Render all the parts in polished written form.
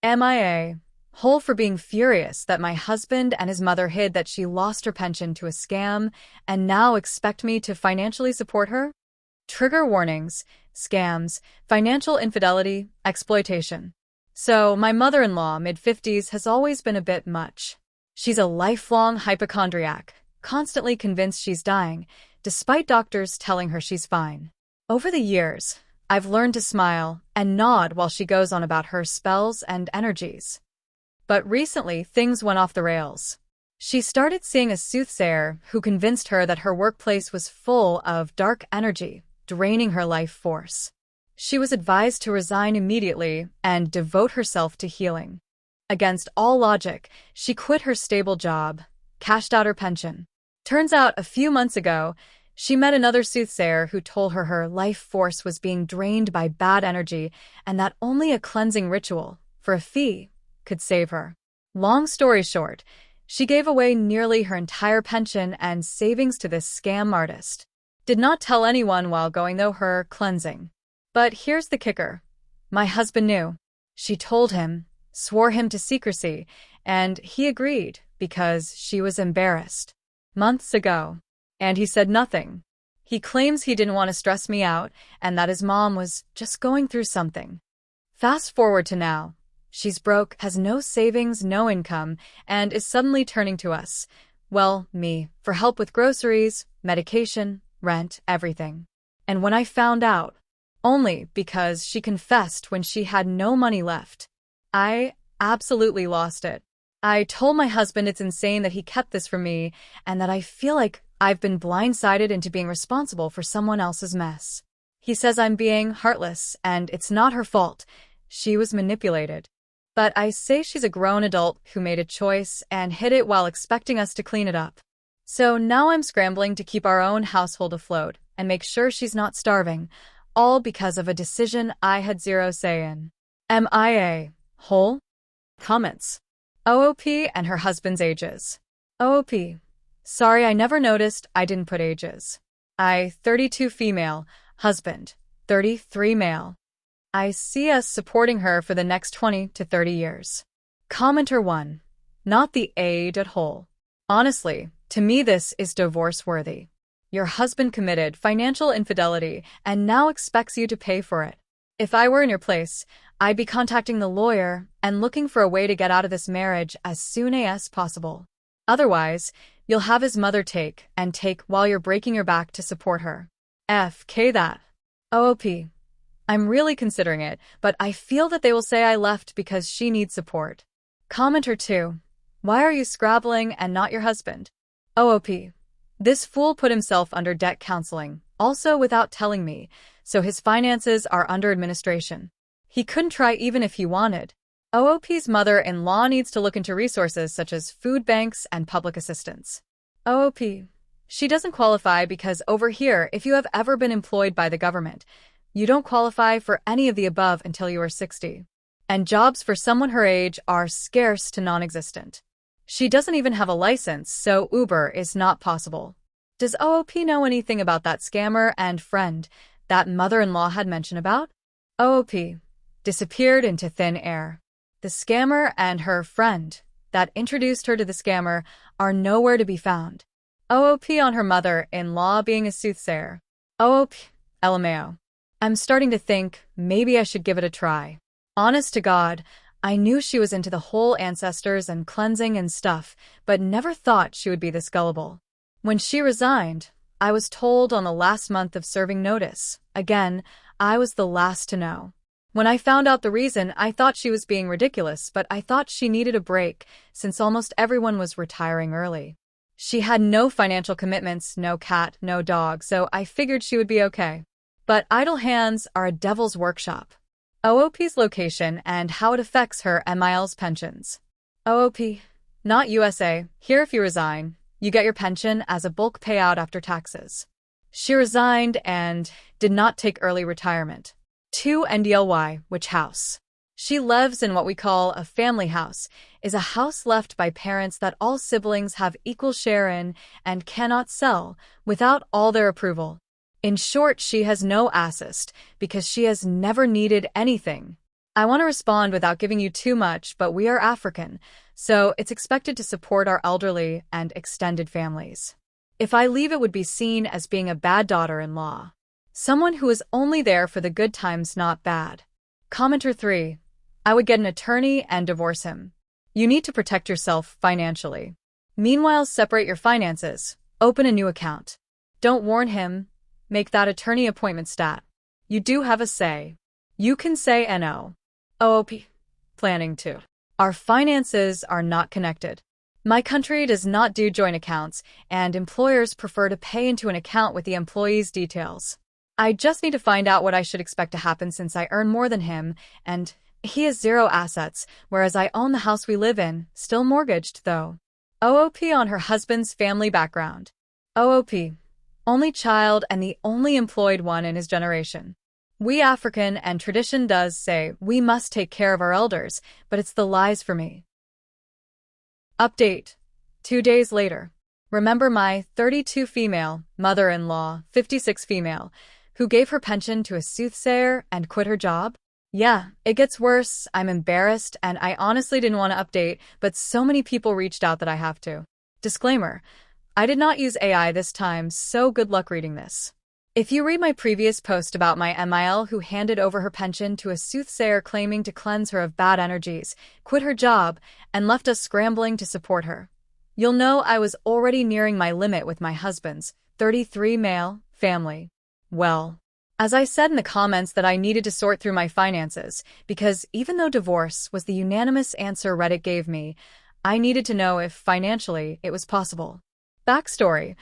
MIA. Whole for being furious that my husband and his mother hid that she lost her pension to a scam and now expect me to financially support her? Trigger warnings, scams, financial infidelity, exploitation. So, my mother-in-law, mid-50s, has always been a bit much. She's a lifelong hypochondriac, constantly convinced she's dying, despite doctors telling her she's fine. Over the years, I've learned to smile and nod while she goes on about her spells and energies. But recently, things went off the rails. She started seeing a soothsayer who convinced her that her workplace was full of dark energy, draining her life force. She was advised to resign immediately and devote herself to healing. Against all logic, she quit her stable job, cashed out her pension. Turns out, a few months ago, she met another soothsayer who told her her life force was being drained by bad energy and that only a cleansing ritual, for a fee, could save her. Long story short, she gave away nearly her entire pension and savings to this scam artist. Did not tell anyone while going though her cleansing. But here's the kicker. My husband knew. She told him, swore him to secrecy, and he agreed because she was embarrassed. Months ago. And he said nothing. He claims he didn't want to stress me out and that his mom was just going through something. Fast forward to now. She's broke, has no savings, no income, and is suddenly turning to us, well, me, for help with groceries, medication, rent, everything. And when I found out, only because she confessed when she had no money left, I absolutely lost it. I told my husband it's insane that he kept this from me and that I feel like I've been blindsided into being responsible for someone else's mess. He says I'm being heartless and it's not her fault. She was manipulated. But I say she's a grown adult who made a choice and hid it while expecting us to clean it up. So now I'm scrambling to keep our own household afloat and make sure she's not starving, all because of a decision I had zero say in. MIA. Whole? Comments. OOP and her husband's ages. OOP. Sorry, I never noticed I didn't put ages. 32 female, husband, 33 male. I see us supporting her for the next 20 to 30 years. Commenter 1. Not the age at whole. Honestly, to me this is divorce-worthy. Your husband committed financial infidelity and now expects you to pay for it. If I were in your place, I'd be contacting the lawyer and looking for a way to get out of this marriage as soon as possible. Otherwise, you'll have his mother take while you're breaking your back to support her. FK that. OOP. I'm really considering it, but I feel that they will say I left because she needs support. Commenter 2. Why are you scrabbling and not your husband? OOP. This fool put himself under debt counseling, also without telling me, so his finances are under administration. He couldn't try even if he wanted. OOP's mother-in-law needs to look into resources such as food banks and public assistance. OOP. She doesn't qualify because over here, if you have ever been employed by the government, you don't qualify for any of the above until you are 60. And jobs for someone her age are scarce to non-existent. She doesn't even have a license, so Uber is not possible. Does OOP know anything about that scammer and friend that mother-in-law had mentioned about? OOP. Disappeared into thin air. The scammer and her friend that introduced her to the scammer are nowhere to be found. OOP on her mother-in-law being a soothsayer. OOP. LMAO. I'm starting to think maybe I should give it a try. Honest to God, I knew she was into the whole ancestors and cleansing and stuff, but never thought she would be this gullible. When she resigned, I was told on the last month of serving notice. Again, I was the last to know. When I found out the reason, I thought she was being ridiculous, but I thought she needed a break since almost everyone was retiring early. She had no financial commitments, no cat, no dog, so I figured she would be okay. But idle hands are a devil's workshop. OOP's location and how it affects her MIL's pensions. OOP. Not USA. Here if you resign, you get your pension as a bulk payout after taxes. She resigned and did not take early retirement. 2 NDLY, which house? She lives in what we call a family house, is a house left by parents that all siblings have equal share in and cannot sell without all their approval. In short, she has no assist because she has never needed anything. I want to respond without giving you too much, but we are African, so it's expected to support our elderly and extended families. If I leave, it would be seen as being a bad daughter-in-law. Someone who is only there for the good times, not bad. Commenter 3. I would get an attorney and divorce him. You need to protect yourself financially. Meanwhile, separate your finances. Open a new account. Don't warn him. Make that attorney appointment stat. You do have a say. You can say no. OOP. Planning to. Our finances are not connected. My country does not do joint accounts, and employers prefer to pay into an account with the employee's details. I just need to find out what I should expect to happen since I earn more than him, and he has zero assets, whereas I own the house we live in, still mortgaged though. OOP on her husband's family background. OOP. Only child and the only employed one in his generation. We African and tradition does say we must take care of our elders, but it's the lies for me. Update. 2 days later. Remember my 32 female, mother-in-law, 56 female, who gave her pension to a soothsayer and quit her job? Yeah, it gets worse. I'm embarrassed, and I honestly didn't want to update, but so many people reached out that I have to. Disclaimer. I did not use AI this time, so good luck reading this. If you read my previous post about my MIL who handed over her pension to a soothsayer claiming to cleanse her of bad energies, quit her job, and left us scrambling to support her, you'll know I was already nearing my limit with my husband's 33 male family. Well, as I said in the comments that I needed to sort through my finances, because even though divorce was the unanimous answer Reddit gave me, I needed to know if financially it was possible. Backstory.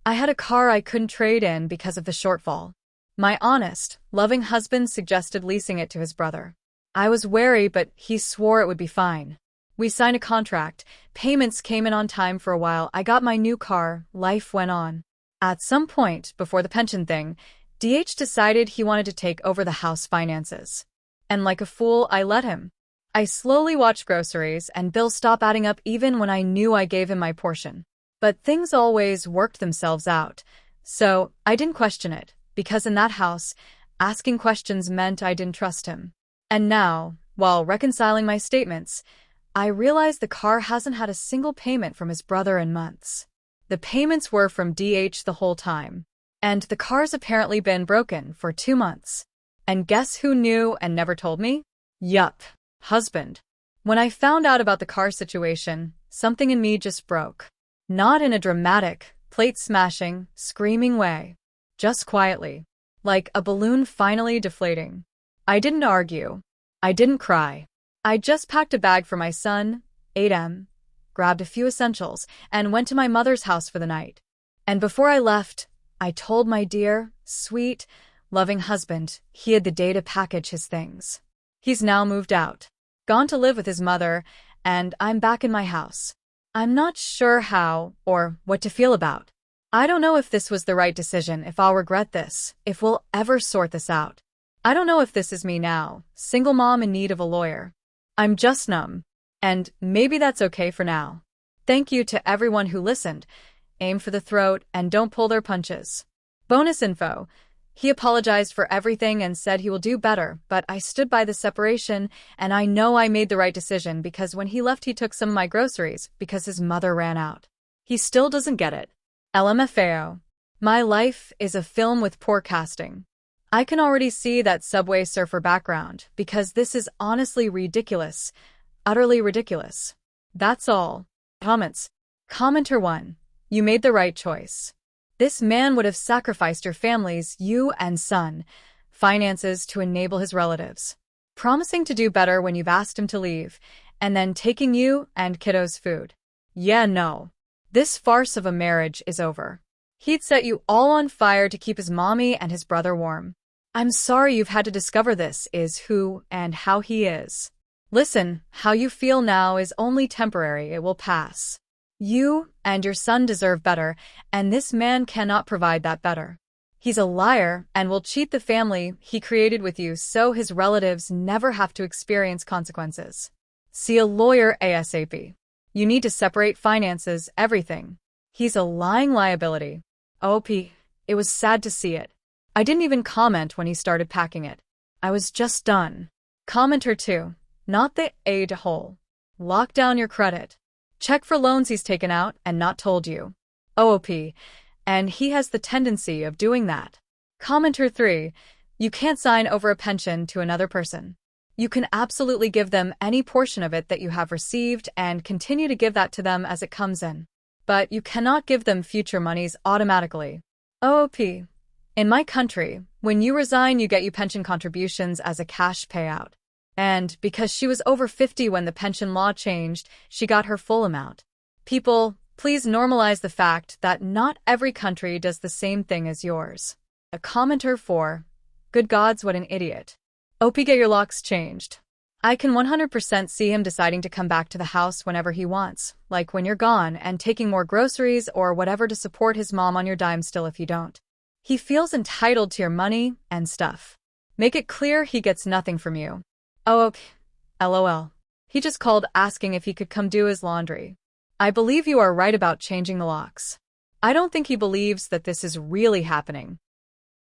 I had a car I couldn't trade in because of the shortfall. My honest, loving husband suggested leasing it to his brother. I was wary, but he swore it would be fine. We signed a contract, payments came in on time for a while, I got my new car, life went on. At some point, before the pension thing, DH decided he wanted to take over the house finances. And like a fool, I let him. I slowly watched groceries and bills stop adding up even when I knew I gave him my portion. But things always worked themselves out, so I didn't question it, because in that house, asking questions meant I didn't trust him. And now, while reconciling my statements, I realized the car hasn't had a single payment from his brother in months. The payments were from DH the whole time. And the car's apparently been broken for 2 months. And guess who knew and never told me? Yup, husband. When I found out about the car situation, something in me just broke. Not in a dramatic, plate-smashing, screaming way. Just quietly. Like a balloon finally deflating. I didn't argue. I didn't cry. I just packed a bag for my son, 8M, grabbed a few essentials, and went to my mother's house for the night. And before I left, I told my dear, sweet, loving husband he had the day to package his things. He's now moved out. Gone to live with his mother, and I'm back in my house. I'm not sure how or what to feel about. I don't know if this was the right decision, if I'll regret this, if we'll ever sort this out. I don't know if this is me now, single mom in need of a lawyer. I'm just numb. And maybe that's okay for now. Thank you to everyone who listened. Aim for the throat and don't pull their punches. Bonus info. He apologized for everything and said he will do better, but I stood by the separation, and I know I made the right decision because when he left he took some of my groceries because his mother ran out. He still doesn't get it. LMFAO. My life is a film with poor casting. I can already see that Subway Surfer background because this is honestly ridiculous. Utterly ridiculous. That's all. Comments. Commenter 1. You made the right choice. This man would have sacrificed your families, you and son, finances to enable his relatives, promising to do better when you've asked him to leave, and then taking you and kiddos' food. Yeah, no. This farce of a marriage is over. He'd set you all on fire to keep his mommy and his brother warm. I'm sorry you've had to discover this is who and how he is. Listen, how you feel now is only temporary, it will pass. You and your son deserve better, and this man cannot provide that better. He's a liar and will cheat the family he created with you so his relatives never have to experience consequences. See a lawyer ASAP. You need to separate finances, everything. He's a lying liability. OP. It was sad to see it. I didn't even comment when he started packing it. I was just done. Commenter 2. Not the AITA hole. Lock down your credit. Check for loans he's taken out and not told you. OOP. And he has the tendency of doing that. Commenter 3. You can't sign over a pension to another person. You can absolutely give them any portion of it that you have received and continue to give that to them as it comes in. But you cannot give them future monies automatically. OOP. In my country, when you resign, you get pension contributions as a cash payout. And because she was over 50 when the pension law changed, she got her full amount. People, please normalize the fact that not every country does the same thing as yours. A commenter 4. Good gods, what an idiot. OP, get your locks changed. I can 100% see him deciding to come back to the house whenever he wants, like when you're gone, and taking more groceries or whatever to support his mom on your dime still if you don't. He feels entitled to your money and stuff. Make it clear he gets nothing from you. Oh, okay. LOL. He just called asking if he could come do his laundry. I believe you are right about changing the locks. I don't think he believes that this is really happening.